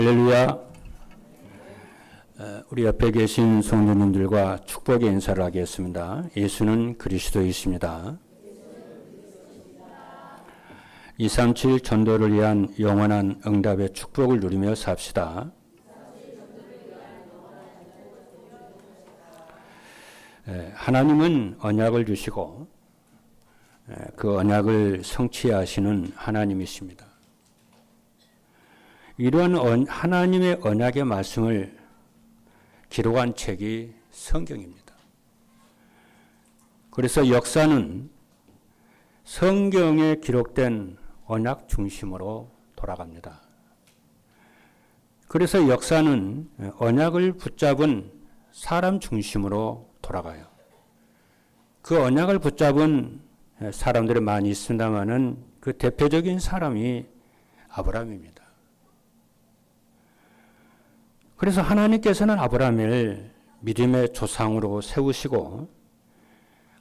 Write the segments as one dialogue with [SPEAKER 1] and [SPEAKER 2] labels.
[SPEAKER 1] 할렐루야. 우리 옆에 계신 성도님들과 축복의 인사를 하겠습니다. 예수는 그리스도이십니다. 237 전도를 위한 영원한 응답의 축복을 누리며 삽시다. 하나님은 언약을 주시고 그 언약을 성취하시는 하나님이십니다. 이러한 하나님의 언약의 말씀을 기록한 책이 성경입니다. 그래서 역사는 성경에 기록된 언약 중심으로 돌아갑니다. 그래서 역사는 언약을 붙잡은 사람 중심으로 돌아가요. 그 언약을 붙잡은 사람들이 많이 있습니다마는 그 대표적인 사람이 아브라함입니다. 그래서 하나님께서는 아브라함을 믿음의 조상으로 세우시고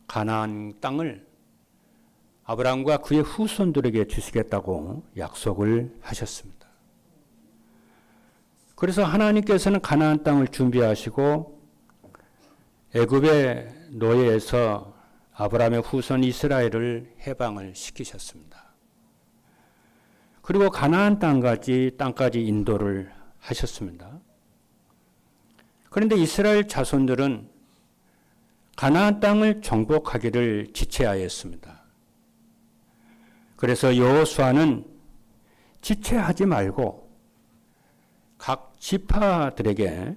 [SPEAKER 1] 가나안 땅을 아브라함과 그의 후손들에게 주시겠다고 약속을 하셨습니다. 그래서 하나님께서는 가나안 땅을 준비하시고 애굽의 노예에서 아브라함의 후손 이스라엘을 해방을 시키셨습니다. 그리고 가나안 땅까지 인도를 하셨습니다. 그런데 이스라엘 자손들은 가나안 땅을 정복하기를 지체하였습니다. 그래서 여호수아는 지체하지 말고 각 지파들에게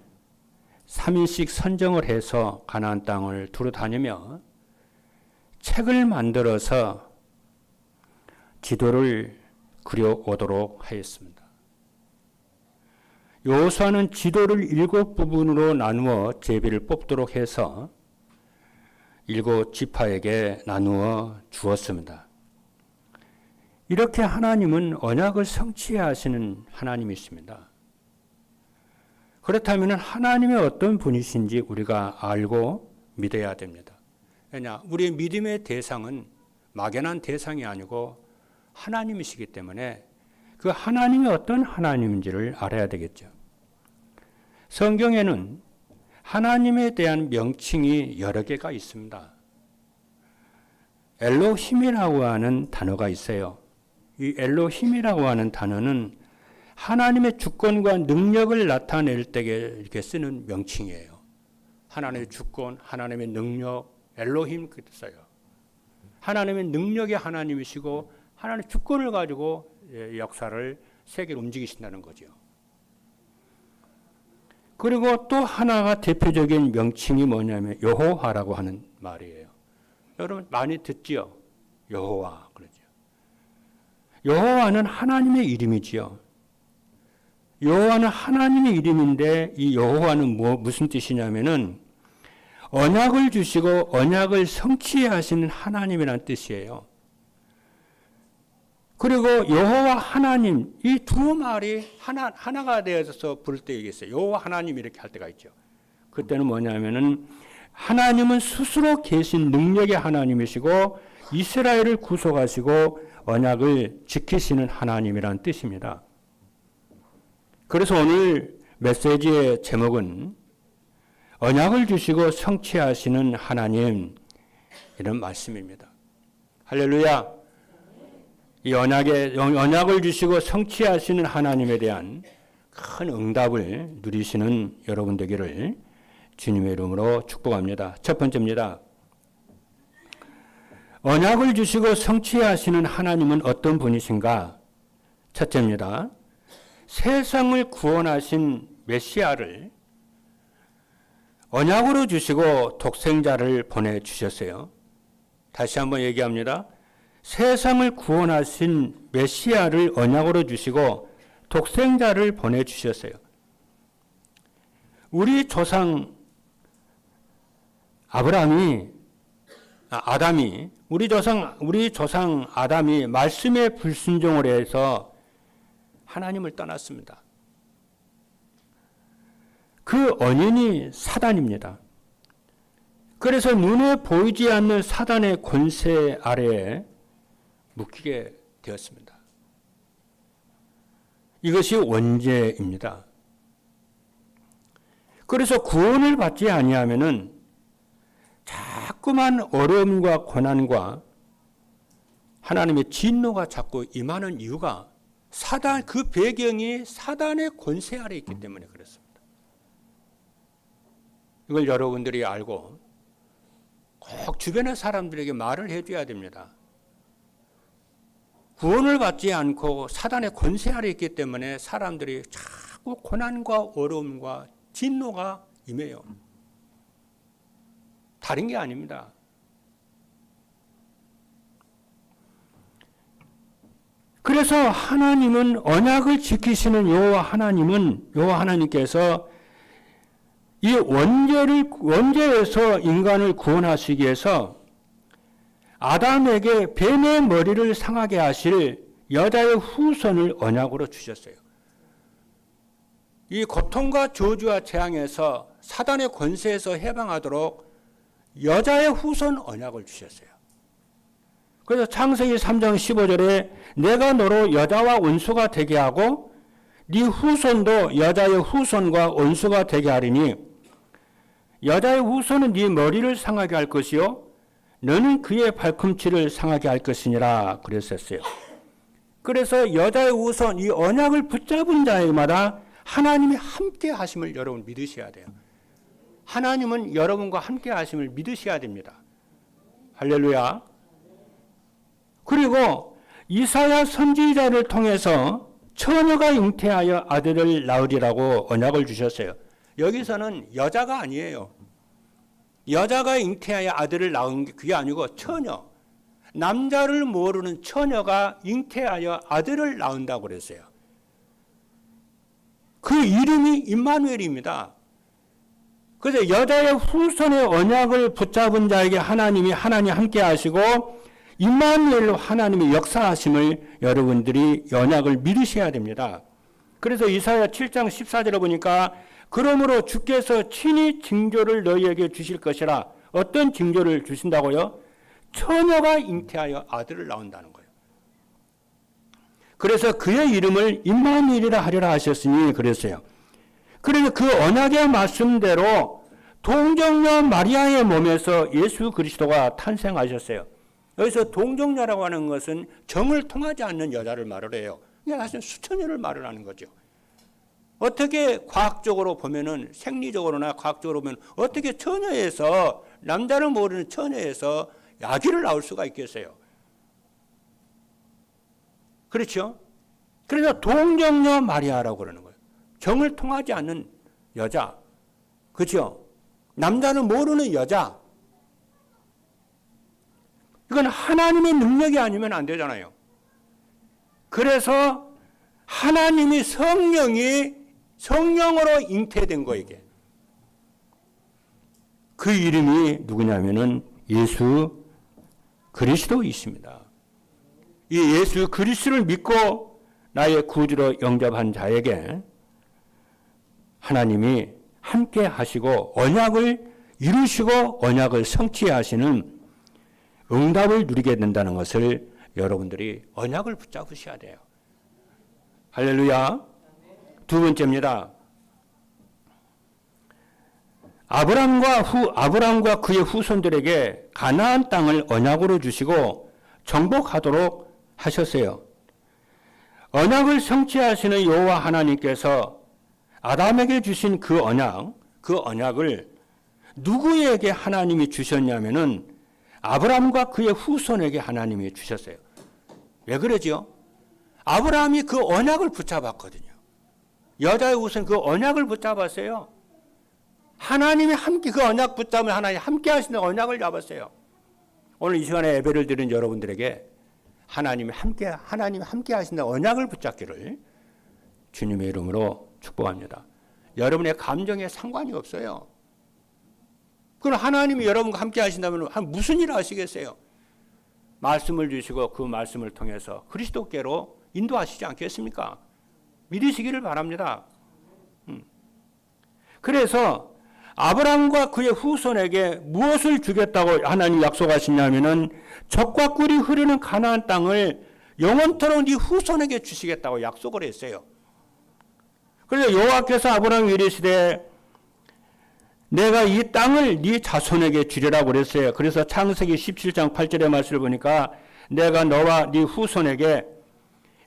[SPEAKER 1] 3일씩 선정을 해서 가나안 땅을 두루 다니며 책을 만들어서 지도를 그려오도록 하였습니다. 여호수아는 지도를 7부분으로 나누어 제비를 뽑도록 해서 7지파에게 나누어 주었습니다. 이렇게 하나님은 언약을 성취하시는 하나님이십니다. 그렇다면 하나님의 어떤 분이신지 우리가 알고 믿어야 됩니다. 왜냐? 우리의 믿음의 대상은 막연한 대상이 아니고 하나님이시기 때문에 그 하나님이 어떤 하나님인지를 알아야 되겠죠. 성경에는 하나님에 대한 명칭이 여러 개가 있습니다. 엘로힘이라고 하는 단어가 있어요. 이 엘로힘이라고 하는 단어는 하나님의 주권과 능력을 나타낼 때 이렇게 쓰는 명칭이에요. 하나님의 주권, 하나님의 능력, 엘로힘 그렇게 써요. 하나님의 능력의 하나님이시고 하나님의 주권을 가지고 역사를 세계를 움직이신다는 거죠. 그리고 또 하나가 대표적인 명칭이 뭐냐면 여호와라고 하는 말이에요. 여러분 많이 듣지요? 여호와 그러죠. 여호와는 하나님의 이름이지요. 여호와는 하나님의 이름인데 이 여호와는 무슨 뜻이냐면은 언약을 주시고 언약을 성취하시는 하나님이라는 뜻이에요. 그리고 여호와 하나님 이 두 말이 하나가 되어서 부를 때 있어요. 여호와 하나님 이렇게 할 때가 있죠. 그때는 뭐냐면은 하나님은 스스로 계신 능력의 하나님이시고 이스라엘을 구속하시고 언약을 지키시는 하나님이라는 뜻입니다. 그래서 오늘 메시지의 제목은 언약을 주시고 성취하시는 하나님 이런 말씀입니다. 할렐루야. 이 언약을 주시고 성취하시는 하나님에 대한 큰 응답을 누리시는 여러분 되기를 주님의 이름으로 축복합니다. 첫 번째입니다. 언약을 주시고 성취하시는 하나님은 어떤 분이신가? 첫째입니다. 세상을 구원하신 메시아를 언약으로 주시고 독생자를 보내주셨어요. 다시 한번 얘기합니다. 세상을 구원하신 메시아를 언약으로 주시고 독생자를 보내주셨어요. 우리 조상 우리 조상 아담이 말씀에 불순종을 해서 하나님을 떠났습니다. 그 원인이 사단입니다. 그래서 눈에 보이지 않는 사단의 권세 아래에 묶이게 되었습니다. 이것이 원죄입니다. 그래서 구원을 받지 아니하면은 자꾸만 어려움과 고난과 하나님의 진노가 자꾸 임하는 이유가 사단, 그 배경이 사단의 권세 아래 있기 때문에 그렇습니다. 이걸 여러분들이 알고 꼭 주변의 사람들에게 말을 해줘야 됩니다. 구원을 받지 않고 사단의 권세 아래 있기 때문에 사람들이 자꾸 고난과 어려움과 진노가 임해요. 다른 게 아닙니다. 그래서 하나님은 언약을 지키시는 여호와 하나님께서 이 원죄에서 인간을 구원하시기 위해서 아담에게 뱀의 머리를 상하게 하실 여자의 후손을 언약으로 주셨어요. 이 고통과 저주와 재앙에서 사단의 권세에서 해방하도록 여자의 후손 언약을 주셨어요. 그래서 창세기 3장 15절에 내가 너로 여자와 원수가 되게 하고 네 후손도 여자의 후손과 원수가 되게 하리니 여자의 후손은 네 머리를 상하게 할 것이요 너는 그의 발꿈치를 상하게 할 것이니라 그랬었어요. 그래서 여자의 후손, 이 언약을 붙잡은 자에마다 하나님이 함께 하심을 여러분 믿으셔야 돼요. 하나님은 여러분과 함께 하심을 믿으셔야 됩니다. 할렐루야. 그리고 이사야 선지자를 통해서 처녀가 잉태하여 아들을 낳으리라고 언약을 주셨어요. 여기서는 여자가 아니에요. 여자가 잉태하여 아들을 낳은 게 그게 아니고 처녀. 남자를 모르는 처녀가 잉태하여 아들을 낳는다고 그랬어요. 그 이름이 임마누엘입니다. 그래서 여자의 후손의 언약을 붙잡은 자에게 하나님 함께 하시고 임마누엘로 하나님의 역사하심을 여러분들이 언약을 믿으셔야 됩니다. 그래서 이사야 7장 14절에 보니까 그러므로 주께서 친히 징조를 너희에게 주실 것이라. 어떤 징조를 주신다고요? 처녀가 잉태하여 아들을 낳는다는 거예요. 그래서 그의 이름을 임마누엘이라 하리라 하셨으니 그랬어요. 그래서 그 언약의 말씀대로 동정녀 마리아의 몸에서 예수 그리스도가 탄생하셨어요. 여기서 동정녀라고 하는 것은 정을 통하지 않는 여자를 말을 해요. 이게 사실 수처녀를 말을 하는 거죠. 어떻게 과학적으로 보면은 생리적으로나 과학적으로 보면 어떻게 처녀에서 남자를 모르는 처녀에서 아기를 낳을 수가 있겠어요? 그렇죠? 그래서 동정녀 마리아라고 그러는 거예요. 정을 통하지 않는 여자. 그렇죠? 남자는 모르는 여자. 이건 하나님의 능력이 아니면 안 되잖아요. 그래서 하나님이 성령으로 잉태된 거 이게. 그 이름이 누구냐면은 예수 그리스도이십니다. 이 예수 그리스도를 믿고 나의 구주로 영접한 자에게 하나님이 함께 하시고 언약을 이루시고 언약을 성취하시는 응답을 누리게 된다는 것을 여러분들이 언약을 붙잡으셔야 돼요. 할렐루야. 두 번째입니다. 아브람과 그의 후손들에게 가나안 땅을 언약으로 주시고 정복하도록 하셨어요. 언약을 성취하시는 여호와 하나님께서 아담에게 주신 그 언약을 누구에게 하나님이 주셨냐면은 아브람과 그의 후손에게 하나님이 주셨어요. 왜 그러죠? 아브라함이 그 언약을 붙잡았거든요. 여자의 후손 그 언약을 붙잡았어요. 하나님이 함께 그 언약 붙잡으면 하나님 함께 하시는 언약을 잡았어요. 오늘 이 시간에 예배를 드린 여러분들에게 하나님 함께 하신다 언약을 붙잡기를 주님의 이름으로 축복합니다. 여러분의 감정에 상관이 없어요. 그럼 하나님이 여러분과 함께 하신다면 무슨 일을 하시겠어요? 말씀을 주시고 그 말씀을 통해서 그리스도께로 인도하시지 않겠습니까? 믿으시기를 바랍니다. 그래서 아브라함과 그의 후손에게 무엇을 주겠다고 하나님 약속하시냐면은 젖과 꿀이 흐르는 가나안 땅을 영원토록 네 후손에게 주시겠다고 약속을 했어요. 그래서 여호와께서 아브라함에게 이르시되 내가 이 땅을 네 자손에게 주리라고 그랬어요. 그래서 창세기 17장 8절의 말씀을 보니까 내가 너와 네 후손에게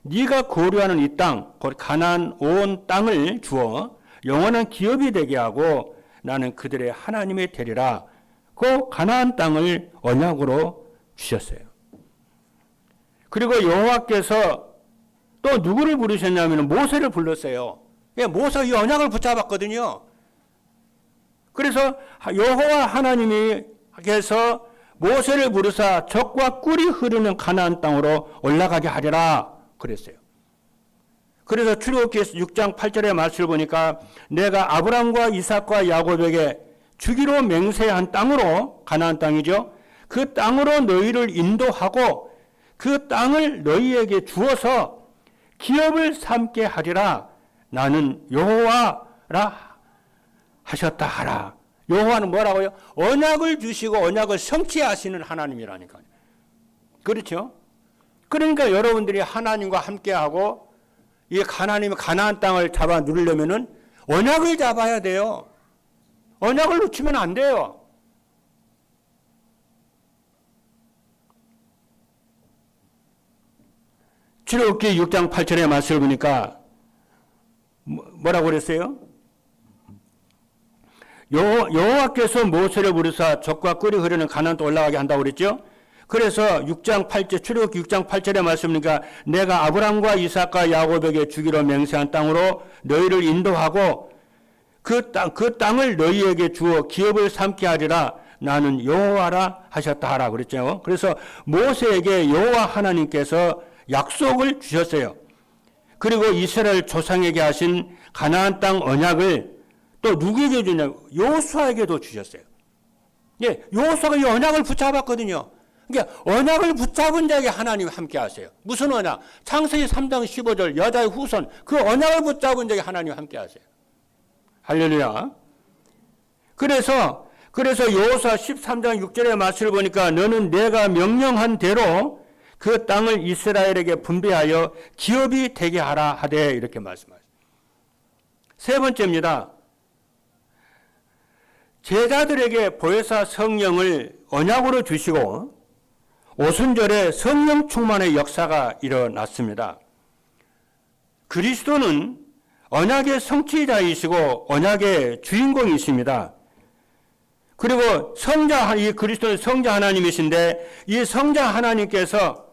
[SPEAKER 1] 네가 거류하는 이 땅, 곧 가나안 온 땅을 주어 영원한 기업이 되게 하고 나는 그들의 하나님이 되리라. 그 가나안 땅을 언약으로 주셨어요. 그리고 여호와께서 또 누구를 부르셨냐면 모세를 불렀어요. 모세가 이 언약을 붙잡았거든요. 그래서 여호와 하나님께서 모세를 부르사 적과 꿀이 흐르는 가나안 땅으로 올라가게 하리라 그랬어요. 그래서 출애굽기 6장 8절의 말씀을 보니까 내가 아브람과 이삭과 야곱에게 주기로 맹세한 땅으로, 가나안 땅이죠. 그 땅으로 너희를 인도하고 그 땅을 너희에게 주어서 기업을 삼게 하리라. 나는 여호와라 하셨다 하라. 여호와는 뭐라고요? 언약을 주시고 언약을 성취하시는 하나님이라니까요. 그렇죠? 그러니까 여러분들이 하나님과 함께하고 이 가나안 땅을 잡아 누리려면은 언약을 잡아야 돼요. 언약을 놓치면 안 돼요. 출애굽기 6장 8절의 말씀을 보니까 뭐라고 그랬어요? 여호와께서 모세를 부르사 적과 꿀이 흐르는 가나안 땅 올라가게 한다고 그랬죠? 그래서 6장 8절, 출애굽기 6장 8절의 말씀이니까 내가 아브람과 이삭과 야곱에게 주기로 맹세한 땅으로 너희를 인도하고 그 땅을 너희에게 주어 기업을 삼게 하리라. 나는 여호와라 하셨다 하라 그랬죠. 그래서 모세에게 여호와 하나님께서 약속을 주셨어요. 그리고 이스라엘 조상에게 하신 가나안 땅 언약을 또 누구에게 주냐고? 여호수아에게도 주셨어요. 예, 여호수아가 이 언약을 붙잡았거든요. 그러니까 언약을 붙잡은 자에게 하나님이 함께 하세요. 무슨 언약? 창세기 3장 15절 여자의 후손, 그 언약을 붙잡은 자에게 하나님이 함께 하세요. 할렐루야. 그래서 여호수아 13장 6절의 말씀을 보니까 너는 내가 명령한 대로 그 땅을 이스라엘에게 분배하여 기업이 되게 하라 하되 이렇게 말씀하셨습니다. 세 번째입니다. 제자들에게 보혜사 성령을 언약으로 주시고 오순절에 성령 충만의 역사가 일어났습니다. 그리스도는 언약의 성취자이시고 언약의 주인공이십니다. 그리고 이 그리스도는 성자 하나님이신데 이 성자 하나님께서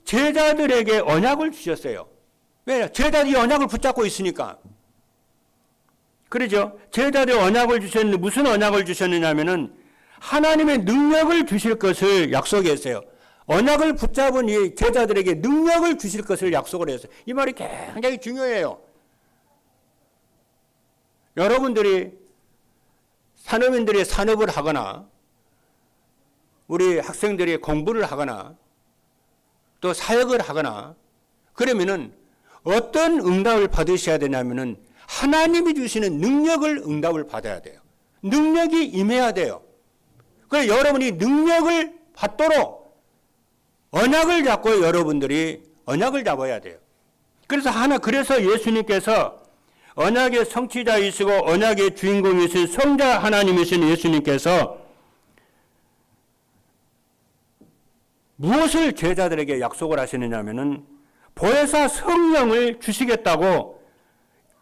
[SPEAKER 1] 제자들에게 언약을 주셨어요. 왜? 제자들이 언약을 붙잡고 있으니까. 그러죠? 제자들의 언약을 주셨는데 무슨 언약을 주셨느냐면은 하나님의 능력을 주실 것을 약속했어요. 언약을 붙잡은 이 제자들에게 능력을 주실 것을 약속을 했어요. 이 말이 굉장히 중요해요. 여러분들이 산업인들이 산업을 하거나 우리 학생들이 공부를 하거나 또 사역을 하거나 그러면은 어떤 응답을 받으셔야 되냐면은 하나님이 주시는 능력을 응답을 받아야 돼요. 능력이 임해야 돼요. 그래서 여러분이 능력을 받도록 언약을 잡고 여러분들이 언약을 잡아야 돼요. 그래서 예수님께서 언약의 성취자이시고 언약의 주인공이신 성자 하나님이신 예수님께서 무엇을 제자들에게 약속을 하시느냐면은 보혜사 성령을 주시겠다고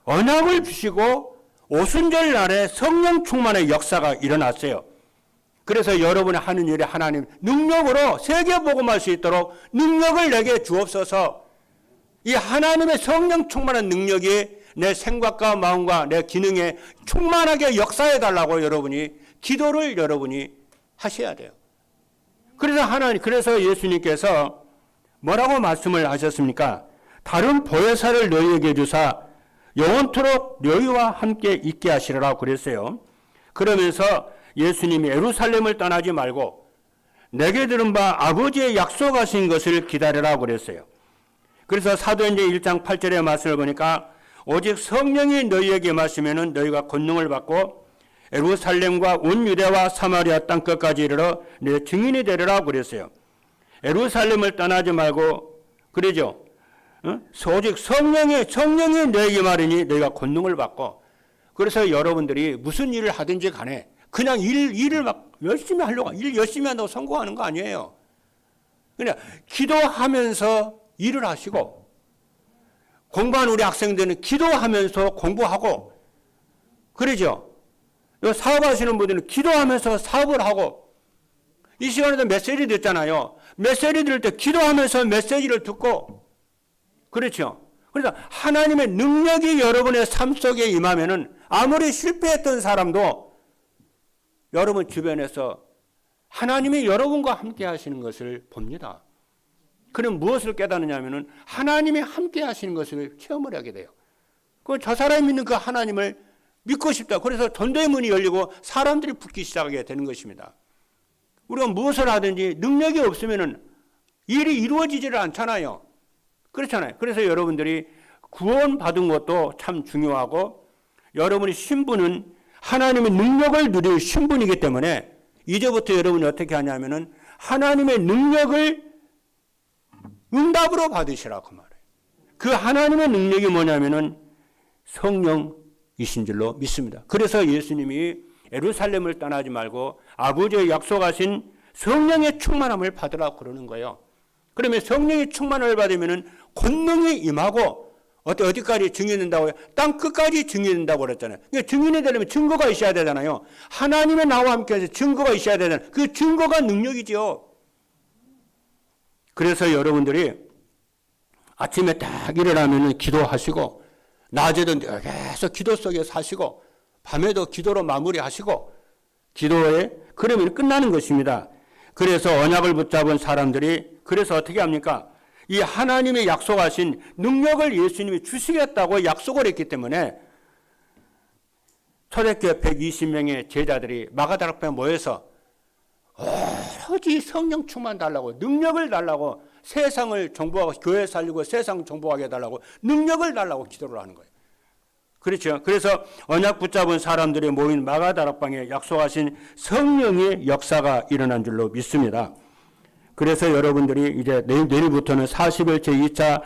[SPEAKER 1] 언약을 주시고 오순절 날에 성령 충만의 역사가 일어났어요. 그래서 여러분이 하는 일에 하나님 능력으로 세계복음할 수 있도록 능력을 내게 주옵소서. 이 하나님의 성령 충만한 능력이 내 생각과 마음과 내 기능에 충만하게 역사해 달라고 기도를 여러분이 하셔야 돼요. 그래서 예수님께서 뭐라고 말씀을 하셨습니까? 다른 보혜사를 너희에게 주사 영원토록 너희와 함께 있게 하시리라고 그랬어요. 그러면서 예수님이 예루살렘을 떠나지 말고 내게 들은 바 아버지의 약속하신 것을 기다리라고 그랬어요. 그래서 사도행전 1장 8절의 말씀을 보니까 오직 성령이 너희에게 마시면은 너희가 권능을 받고 예루살렘과 온 유대와 사마리아 땅끝까지 이르러 내 증인이 되리라고 그랬어요. 예루살렘을 떠나지 말고 그러죠. 오직 성령이 너에게 말하니 너희가 권능을 받고. 그래서 여러분들이 무슨 일을 하든지 간에 그냥 일을 막 열심히 하려고, 일 열심히 한다고 성공하는 거 아니에요. 그냥 기도하면서 일을 하시고, 공부하는 우리 학생들은 기도하면서 공부하고, 그러죠? 사업하시는 분들은 기도하면서 사업을 하고, 이 시간에도 메시지 듣잖아요. 메시지 들을 때 기도하면서 메시지를 듣고, 그렇죠? 그래서 하나님의 능력이 여러분의 삶 속에 임하면은 아무리 실패했던 사람도 여러분 주변에서 하나님이 여러분과 함께 하시는 것을 봅니다. 그럼 무엇을 깨닫느냐면은 하나님이 함께 하시는 것을 체험을 하게 돼요. 저 사람이 믿는 그 하나님을 믿고 싶다. 그래서 전도의 문이 열리고 사람들이 붙기 시작하게 되는 것입니다. 우리가 무엇을 하든지 능력이 없으면은 일이 이루어지지를 않잖아요. 그렇잖아요. 그래서 여러분들이 구원받은 것도 참 중요하고, 여러분의 신분은 하나님의 능력을 누릴 신분이기 때문에 이제부터 여러분이 어떻게 하냐면은 하나님의 능력을 응답으로 받으시라 그 말이에요. 그 하나님의 능력이 뭐냐면은 성령이신 줄로 믿습니다. 그래서 예수님이 예루살렘을 떠나지 말고 아버지의 약속하신 성령의 충만함을 받으라고 그러는 거예요. 그러면 성령의 충만함을 받으면은 권능이 임하고, 어디까지 증인된다고요? 땅 끝까지 증인된다고 그랬잖아요. 그러니까 증인이 되려면 증거가 있어야 되잖아요. 하나님의 나와 함께 해서 증거가 있어야 되잖아요. 그 증거가 능력이죠. 그래서 여러분들이 아침에 딱 일어나면 기도하시고, 낮에도 계속 기도 속에 사시고, 밤에도 기도로 마무리하시고, 기도에 그러면 끝나는 것입니다. 그래서 언약을 붙잡은 사람들이 그래서 어떻게 합니까? 이 하나님의 약속하신 능력을 예수님이 주시겠다고 약속을 했기 때문에 초대교회 120명의 제자들이 마가다락방에 모여서 오로지 성령 충만 달라고, 능력을 달라고, 세상을 정복하고, 교회 살리고 세상 정복하게 해달라고, 능력을 달라고 기도를 하는 거예요. 그렇죠. 그래서 언약 붙잡은 사람들이 모인 마가다락방에 약속하신 성령의 역사가 일어난 줄로 믿습니다. 그래서 여러분들이 이제 내일부터는 40일 제2차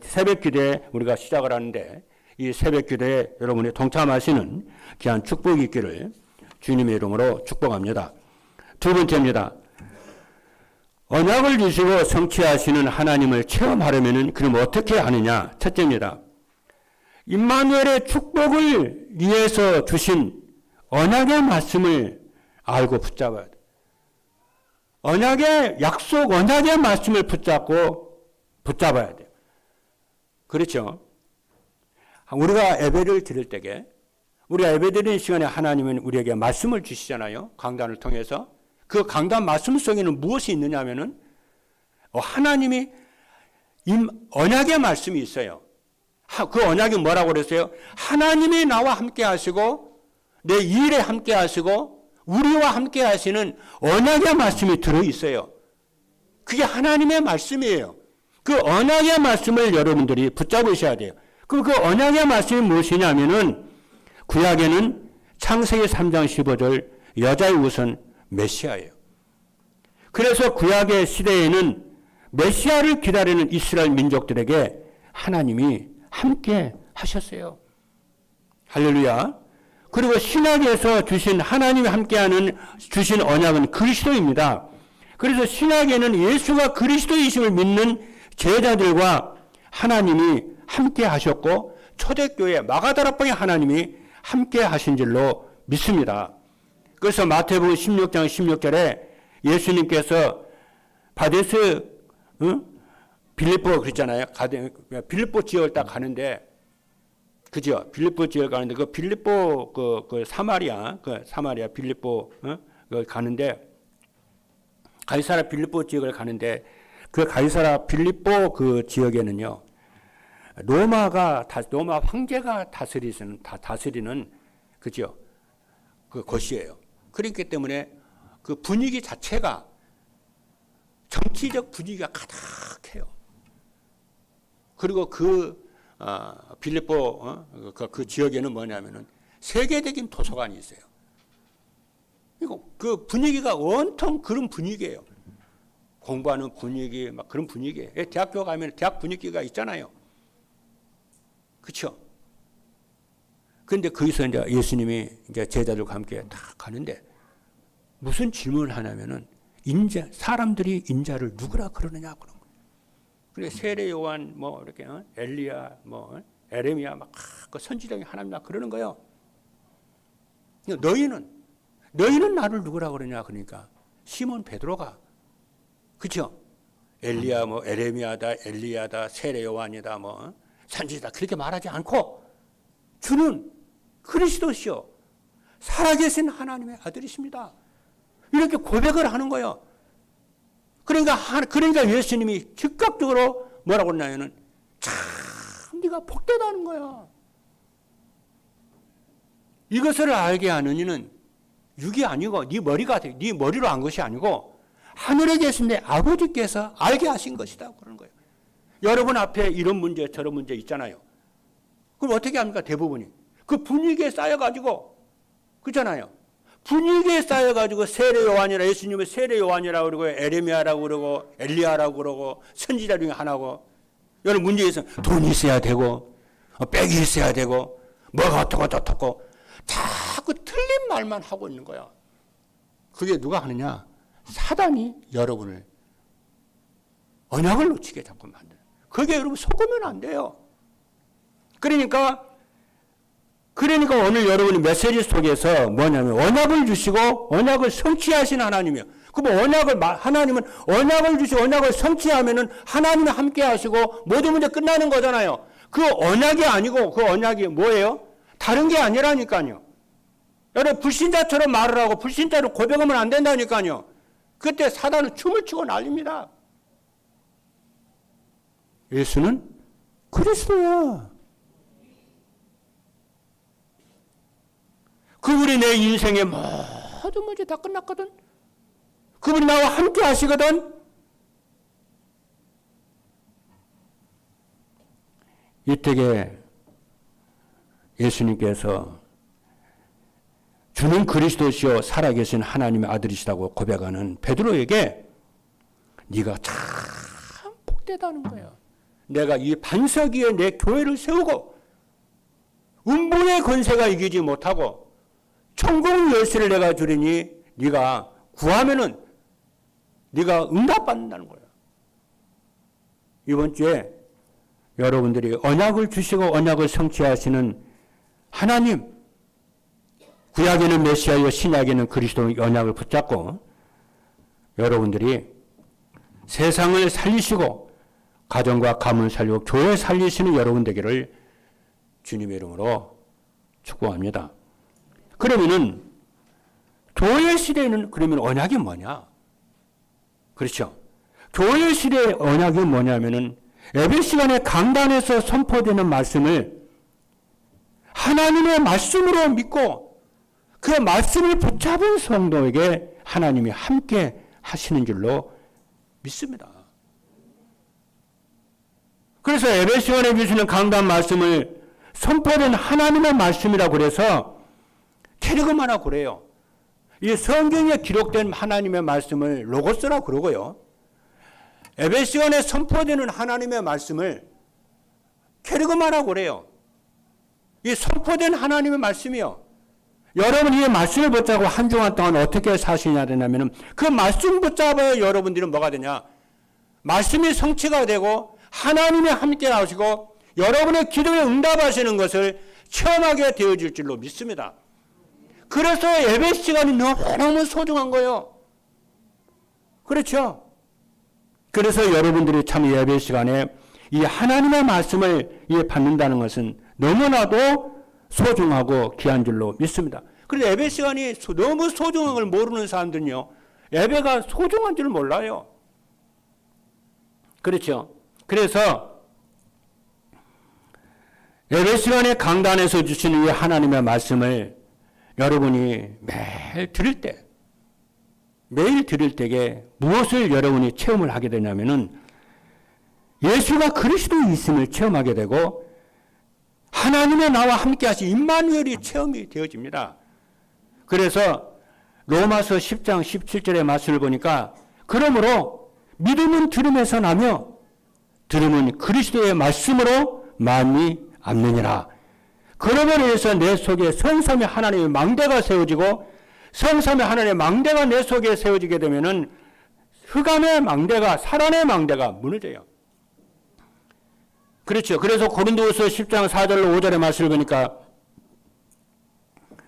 [SPEAKER 1] 새벽 기도에 우리가 시작을 하는데, 이 새벽 기도에 여러분이 동참하시는 귀한 축복이 있기를 주님의 이름으로 축복합니다. 두 번째입니다. 언약을 주시고 성취하시는 하나님을 체험하려면 그럼 어떻게 하느냐? 첫째입니다. 임마누엘의 축복을 위해서 주신 언약의 말씀을 알고 붙잡아야 돼요. 언약의 약속, 언약의 말씀을 붙잡아야 돼요. 그렇죠? 우리가 예배를 드릴 때에, 우리가 예배 드리는 시간에 하나님은 우리에게 말씀을 주시잖아요. 강단을 통해서. 그 강단 말씀 속에는 무엇이 있느냐 하면은 하나님이 언약의 말씀이 있어요. 그 언약이 뭐라고 그랬어요? 하나님이 나와 함께 하시고 내 일에 함께 하시고 우리와 함께 하시는 언약의 말씀이 들어있어요. 그게 하나님의 말씀이에요. 그 언약의 말씀을 여러분들이 붙잡으셔야 돼요. 그럼 그 언약의 말씀이 무엇이냐면은 구약에는 창세기 3장 15절 여자의 우선 메시아예요. 그래서 구약의 시대에는 메시아를 기다리는 이스라엘 민족들에게 하나님이 함께 하셨어요. 할렐루야. 그리고 신약에서 주신 하나님이 함께하는 주신 언약은 그리스도입니다. 그래서 신약에는 예수가 그리스도이심을 믿는 제자들과 하나님이 함께 하셨고 초대교회 마가다락방에 하나님이 함께 하신 줄로 믿습니다. 그래서 마태복음 16장 16절에 예수님께서 바데스 빌립보 그랬잖아요. 빌립보 지역을 딱 가는데, 그죠? 빌립보 지역 가는데 그 빌립보 그 사마리아 빌립보 가는데 가이사라 빌립보 지역을 가는데 그 가이사라 빌립보 그 지역에는요 로마 황제가 다스리는 그죠? 그 곳이에요. 그렇기 때문에 그 분위기 자체가 정치적 분위기가 가득해요. 그리고 빌립보 그 지역에는 뭐냐면은 세계적인 도서관이 있어요. 그리고 그 분위기가 온통 그런 분위기예요. 공부하는 분위기, 막 그런 분위기. 대학교 가면 대학 분위기가 있잖아요. 그렇죠? 그런데 거기서 이제 예수님이 이제 제자들과 함께 다 가는데 무슨 질문을 하냐면은 사람들이 인자를 누구라 그러느냐 그런 거예요. 그래 세례 요한 뭐 이렇게 엘리야 뭐 에레미야 막 그 선지자가 하나님이나 그러는 거예요. 너희는 나를 누구라 그러냐 그러니까 시몬 베드로가 그렇죠? 엘리야 뭐 에레미야다 엘리야다 세례 요한이다 뭐 선지자다 그렇게 말하지 않고 주는 그리스도시요 살아계신 하나님의 아들이십니다. 이렇게 고백을 하는 거예요. 그러니까 예수님이 즉각적으로 뭐라고 했냐면은 참 네가 복되다는 거야. 이것을 알게 하는 이는 육이 아니고 네 머리로 한 것이 아니고 하늘에 계신 내 아버지께서 알게 하신 것이다 그러는 거예요. 여러분 앞에 이런 문제 저런 문제 있잖아요. 그럼 어떻게 합니까? 대부분이 그 분위기에 쌓여가지고 그렇잖아요. 분위기에 쌓여가지고 세례 요한이라 예수님을 세례 요한이라고 그러고 에레미야라고 그러고 엘리야라고 그러고 선지자 중에 하나고 여러 문제에 있어서 돈이 있어야 되고 빽이 있어야 되고 뭐가 어떻고 저떻고 자꾸 틀린 말만 하고 있는 거야. 그게 누가 하느냐? 사단이 여러분을 언약을 놓치게 자꾸 만들어요. 그게 여러분 속으면 안 돼요. 그러니까 오늘 여러분이 메시지 속에서 뭐냐면 언약을 주시고 언약을 성취하신 하나님이요. 그럼 하나님은 언약을 주시고 언약을 성취하면은 하나님이 함께 하시고 모든 문제 끝나는 거잖아요. 그 언약이 아니고 그 언약이 뭐예요? 다른 게 아니라니까요. 여러분 불신자처럼 말을 하고 불신자로 고백하면 안 된다니까요. 그때 사단은 춤을 추고 난립니다. 예수는 그리스도야. 그분이 내 인생의 모든 문제 다 끝났거든. 그분이 나와 함께 하시거든. 이때에 예수님께서 주는 그리스도시요 살아계신 하나님의 아들이시다고 고백하는 베드로에게 네가 참 복되다는 거야. 내가 이 반석 위에 내 교회를 세우고 음부의 권세가 이기지 못하고 천국 열쇠를 내가 주리니 네가 구하면은 네가 응답받는다는 거야. 이번 주에 여러분들이 언약을 주시고 언약을 성취하시는 하나님, 구약에는 메시아요 신약에는 그리스도의 언약을 붙잡고 여러분들이 세상을 살리시고 가정과 가문을 살리고 교회 살리시는 여러분 되기를 주님의 이름으로 축복합니다. 그러면은 교회 시대에는 그러면 언약이 뭐냐? 그렇죠. 교회 시대의 언약이 뭐냐면은 예배 시간에 강단에서 선포되는 말씀을 하나님의 말씀으로 믿고 그 말씀을 붙잡은 성도에게 하나님이 함께 하시는 줄로 믿습니다. 그래서 예배 시간에 주시는 강단 말씀을 선포된 하나님의 말씀이라고 그래서 캐리그마라고 그래요. 이 성경에 기록된 하나님의 말씀을 로고스라고 그러고요. 예배 시간에 선포되는 하나님의 말씀을 캐리그마라고 그래요. 이 선포된 하나님의 말씀이요. 여러분이 이 말씀을 붙잡고 한 주간 동안 어떻게 사시냐 되냐면 그 말씀 붙잡아야 여러분들은 뭐가 되냐. 말씀이 성취가 되고 하나님이 함께 하시고 여러분의 기도에 응답하시는 것을 체험하게 되어질 줄로 믿습니다. 그래서 예배 시간이 너무너무 소중한 거예요. 그렇죠? 그래서 여러분들이 참 예배 시간에 이 하나님의 말씀을 받는다는 것은 너무나도 소중하고 귀한 줄로 믿습니다. 그런데 예배 시간이 너무 소중한 걸 모르는 사람들은요. 예배가 소중한 줄 몰라요. 그렇죠? 그래서 예배 시간에 강단에서 주시는 이 하나님의 말씀을 여러분이 매일 들을 때에 무엇을 여러분이 체험을 하게 되냐면은 예수가 그리스도의 있음을 체험하게 되고 하나님의 나와 함께 하신 임마누엘이 체험이 되어집니다. 그래서 로마서 10장 17절의 말씀을 보니까 그러므로 믿음은 들음에서 나며 들음은 그리스도의 말씀으로 마음이 앞느니라. 그러므로 인해서 내 속에 성삼위 하나님의 망대가 세워지고 성삼위 하나님의 망대가 내 속에 세워지게 되면은 흑암의 망대가 사단의 망대가 무너져요. 그렇죠. 그래서 고린도후서 10장 4절로 5절의 말씀을 보니까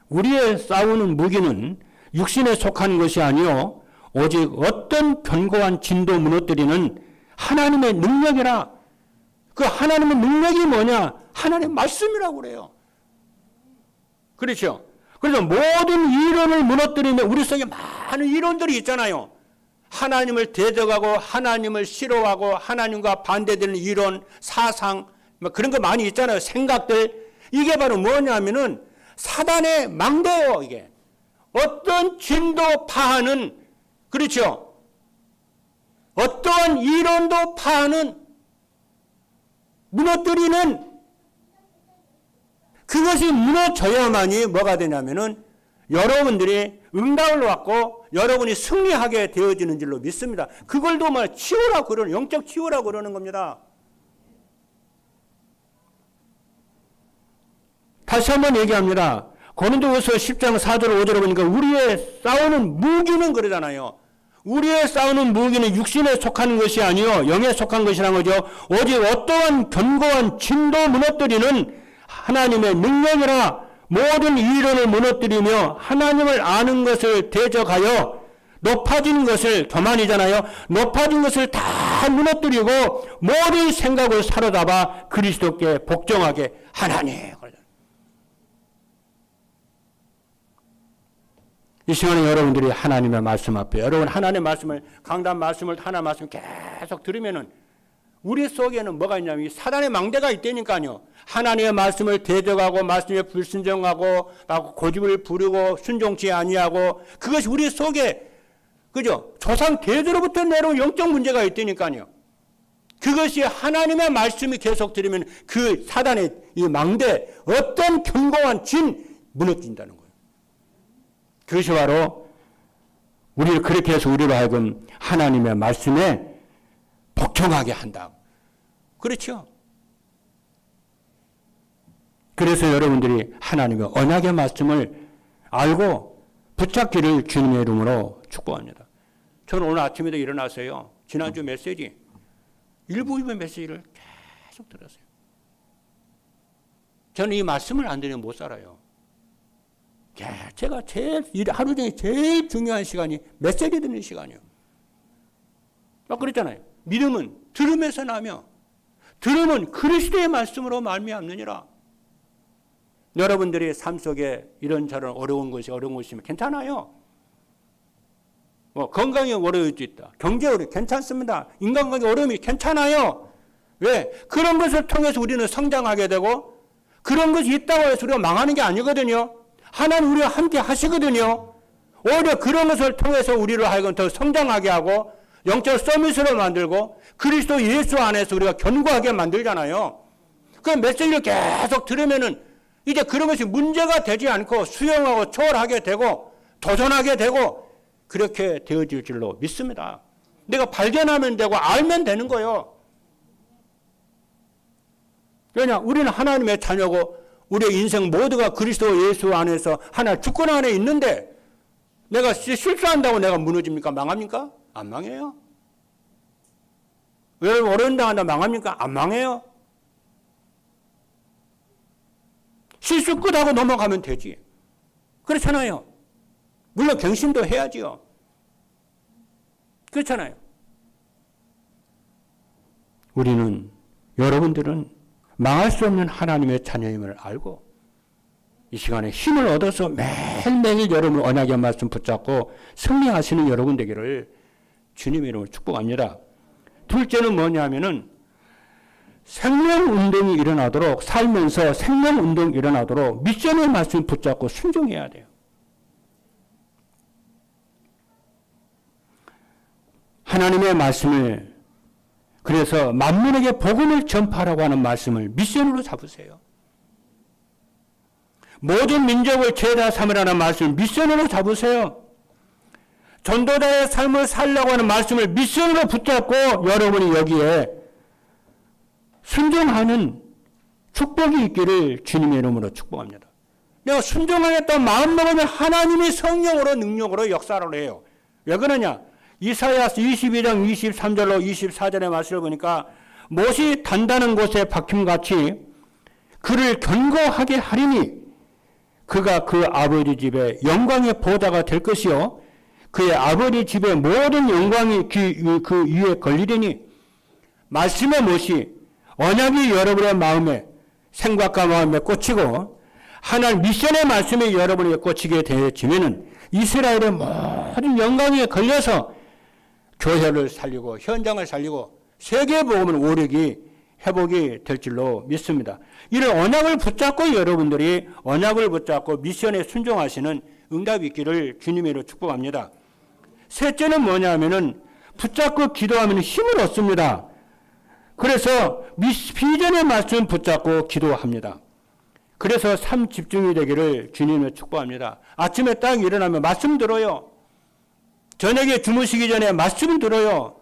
[SPEAKER 1] 우리의 싸우는 무기는 육신에 속한 것이 아니요 오직 어떤 견고한 진도 무너뜨리는 하나님의 능력이라. 그 하나님의 능력이 뭐냐? 하나님의 말씀이라고 그래요. 그렇죠. 그래서 모든 이론을 무너뜨리면 우리 속에 많은 이론들이 있잖아요. 하나님을 대적하고 하나님을 싫어하고 하나님과 반대되는 이론, 사상, 그런 거 많이 있잖아요. 생각들. 이게 바로 뭐냐면은 사단의 망대예요. 이게 어떤 진도 파하는, 그렇죠, 어떠한 이론도 파하는, 무너뜨리는, 그것이 무너져야만이 뭐가 되냐면은 여러분들이 응답을 받고 여러분이 승리하게 되어지는 줄로 믿습니다. 그걸도 말 치유라고 그러는, 영적 치유라고 그러는 겁니다. 다시 한번 얘기합니다. 고린도후서 10장 4절 5절을 보니까 우리의 싸우는 무기는 그러잖아요. 우리의 싸우는 무기는 육신에 속하는 것이 아니요 영에 속한 것이라는 거죠. 오직 어떠한 견고한 진도 무너뜨리는 하나님의 능력이라. 모든 이론을 무너뜨리며 하나님을 아는 것을 대적하여 높아진 것을, 교만이잖아요. 높아진 것을 다 무너뜨리고 모든 생각을 사로잡아 그리스도께 복종하게 하나니. 이 시간에 여러분들이 하나님의 말씀 앞에, 여러분 하나님의 말씀을, 강단 말씀을, 하나님의 말씀을 계속 들으면은 우리 속에는 뭐가 있냐면 사단의 망대가 있다니까요. 하나님의 말씀을 대적하고 말씀에 불순종하고 고집을 부리고 순종치 아니하고, 그것이 우리 속에, 그죠, 조상 대대로부터 내려온 영적 문제가 있다니까요. 그것이 하나님의 말씀이 계속 들으면 그 사단의 이 망대, 어떤 견고한 진 무너진다는 거예요. 그것이 바로 우리를 그렇게 해서 우리로 하여금 하나님의 말씀에 복종하게 한다. 그렇죠? 그래서 여러분들이 하나님의 언약의 말씀을 알고 붙잡기를 주님의 이름으로 축복합니다. 저는 오늘 아침에도 일어나서요, 지난주 메시지, 일부 메시지를 계속 들었어요. 저는 이 말씀을 안 들으면 못 살아요. 제가 제일, 하루 중에 제일 중요한 시간이 메시지 듣는 시간이에요. 그랬잖아요. 믿음은 들음에서 나며 들음은 그리스도의 말씀으로 말미암느니라. 여러분들의 삶 속에 이런저런 어려운 것이면 괜찮아요. 건강이 어려울 수 있다. 경제 어려움 괜찮습니다. 인간관계 어려움이 괜찮아요. 왜? 그런 것을 통해서 우리는 성장하게 되고, 그런 것이 있다고 해서 우리가 망하는 게 아니거든요. 하나님 우리와 함께 하시거든요. 오히려 그런 것을 통해서 우리를 하여금 더 성장하게 하고 영적 서밋으로 만들고 그리스도 예수 안에서 우리가 견고하게 만들잖아요. 그 메시지를 계속 들으면은 이제 그런 것이 문제가 되지 않고 수용하고 초월하게 되고 도전하게 되고 그렇게 되어질 줄로 믿습니다. 내가 발견하면 되고 알면 되는 거예요. 왜냐? 우리는 하나님의 자녀고 우리의 인생 모두가 그리스도 예수 안에서 하나 주권 안에 있는데 내가 실수한다고 내가 무너집니까? 망합니까? 안 망해요. 왜 어려운 당한다 망합니까? 안 망해요. 실수 끝하고 넘어가면 되지. 그렇잖아요. 물론 갱신도 해야지요. 그렇잖아요. 우리는, 여러분들은 망할 수 없는 하나님의 자녀임을 알고 이 시간에 힘을 얻어서 매일매일 여러분 언약의 말씀 붙잡고 승리하시는 여러분 되기를 주님의 이름으로 축복합니다. 둘째는 뭐냐면은 생명운동이 일어나도록, 살면서 생명운동이 일어나도록 미션의 말씀 붙잡고 순종해야 돼요. 하나님의 말씀을, 그래서 만민에게 복음을 전파하라고 하는 말씀을 미션으로 잡으세요. 모든 민족을 죄다 삼으라는 말씀을 미션으로 잡으세요. 전도자의 삶을 살려고 하는 말씀을 미션으로 붙잡고 여러분이 여기에 순종하는 축복이 있기를 주님의 이름으로 축복합니다. 내가 순종하겠다고 마음먹으면 하나님이 성령으로 능력으로 역사를 해요. 왜 그러냐? 이사야서 22장 23절로 24절의 말씀을 보니까 못이 단단한 곳에 박힘같이 그를 견고하게 하리니 그가 그 아버지 집에 영광의 보좌가 될 것이요 그의 아버지 집의 모든 영광이 그 위에 걸리리니 말씀의 못이 언약이 여러분의 마음에 생각과 마음에 꽂히고 하나님 미션의 말씀이 여러분에게 꽂히게 되어지면은 이스라엘의 모든 영광에 걸려서 교회를 살리고 현장을 살리고 세계 복음의 오력이 회복이 될 줄로 믿습니다. 이런 언약을 붙잡고 여러분들이 언약을 붙잡고 미션에 순종하시는 응답이 있기를 주님으로 축복합니다. 셋째는 뭐냐면은 붙잡고 기도하면 힘을 얻습니다. 그래서 비전의 말씀 붙잡고 기도합니다. 그래서 삶 집중이 되기를 주님으로 축복합니다. 아침에 딱 일어나면 말씀 들어요. 저녁에 주무시기 전에 말씀 들어요.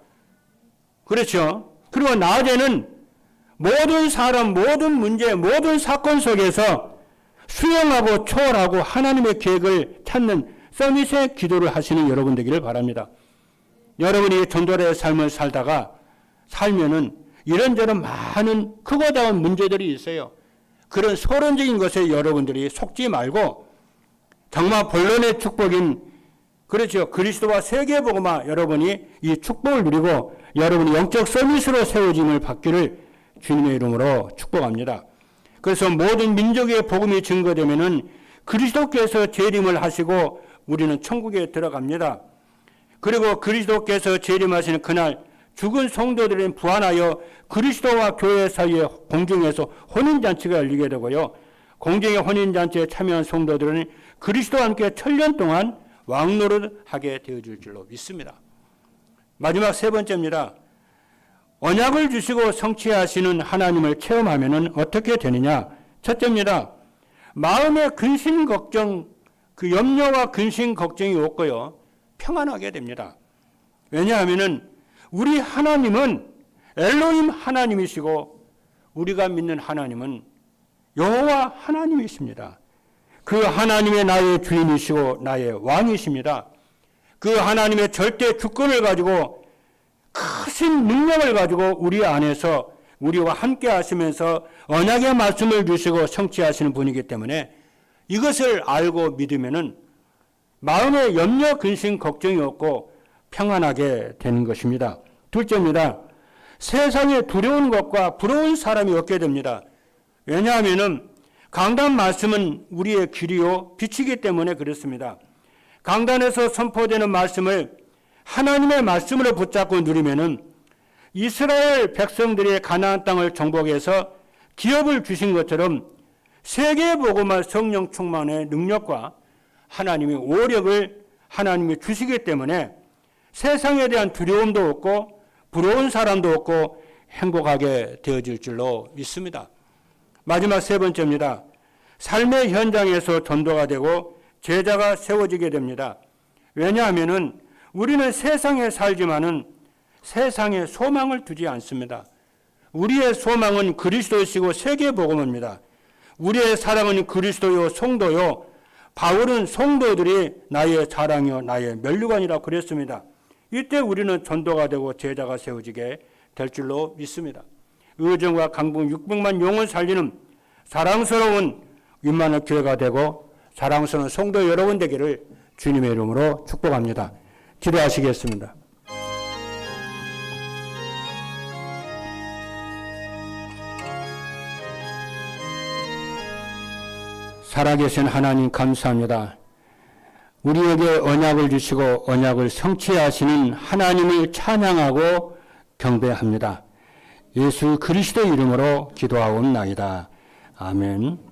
[SPEAKER 1] 그렇죠? 그리고 낮에는 모든 사람, 모든 문제, 모든 사건 속에서 수용하고 초월하고 하나님의 계획을 찾는 서밋의 기도를 하시는 여러분 되기를 바랍니다. 여러분이 전도자의 삶을 살면은 이런저런 많은 크고 작은 문제들이 있어요. 그런 소론적인 것에 여러분들이 속지 말고 정말 본론의 축복인 그렇죠. 그리스도와 세계복음화 여러분이 이 축복을 누리고 여러분이 영적 서밋으로 세워짐을 받기를 주님의 이름으로 축복합니다. 그래서 모든 민족의 복음이 증거되면은 그리스도께서 재림을 하시고 우리는 천국에 들어갑니다. 그리고 그리스도께서 재림하시는 그날 죽은 성도들은 부활하여 그리스도와 교회 사이에 공중에서 혼인잔치가 열리게 되고요. 공중의 혼인잔치에 참여한 성도들은 그리스도와 함께 1000년 동안 왕노릇하게 되어질 줄로 믿습니다. 마지막 세 번째입니다. 언약을 주시고 성취하시는 하나님을 체험하면 어떻게 되느냐? 첫째입니다. 마음의 근심 걱정, 그 염려와 근심 걱정이 없고요. 평안하게 됩니다. 왜냐하면 우리 하나님은 엘로힘 하나님이시고 우리가 믿는 하나님은 여호와 하나님이십니다. 그 하나님의 나의 주인이시고 나의 왕이십니다. 그 하나님의 절대 주권을 가지고 크신 능력을 가지고 우리 안에서 우리와 함께 하시면서 언약의 말씀을 주시고 성취하시는 분이기 때문에 이것을 알고 믿으면은 마음에 염려, 근심, 걱정이 없고 평안하게 되는 것입니다. 둘째입니다. 세상에 두려운 것과 부러운 사람이 없게 됩니다. 왜냐하면은 강단 말씀은 우리의 길이요 빛이기 때문에 그렇습니다. 강단에서 선포되는 말씀을 하나님의 말씀으로 붙잡고 누리면은 이스라엘 백성들의 가나안 땅을 정복해서 기업을 주신 것처럼 세계 복음화 성령 충만의 능력과 하나님의 오력을 하나님이 주시기 때문에 세상에 대한 두려움도 없고 부러운 사람도 없고 행복하게 되어질 줄로 믿습니다. 마지막 세 번째입니다. 삶의 현장에서 전도가 되고 제자가 세워지게 됩니다. 왜냐하면은 우리는 세상에 살지만은 세상에 소망을 두지 않습니다. 우리의 소망은 그리스도이시고 세계복음입니다. 우리의 사랑은 그리스도요 성도요. 바울은 성도들이 나의 자랑이요 나의 면류관이라고 그랬습니다. 이때 우리는 전도가 되고 제자가 세워지게 될 줄로 믿습니다. 의정과 강북 600만 영혼 살리는 사랑스러운 윈만한 교회가 되고 사랑스러운 성도 여러분 되기를 주님의 이름으로 축복합니다. 기도하시겠습니다. 살아계신 하나님 감사합니다. 우리에게 언약을 주시고 언약을 성취하시는 하나님을 찬양하고 경배합니다. 예수 그리스도 이름으로 기도하옵나이다. 아멘.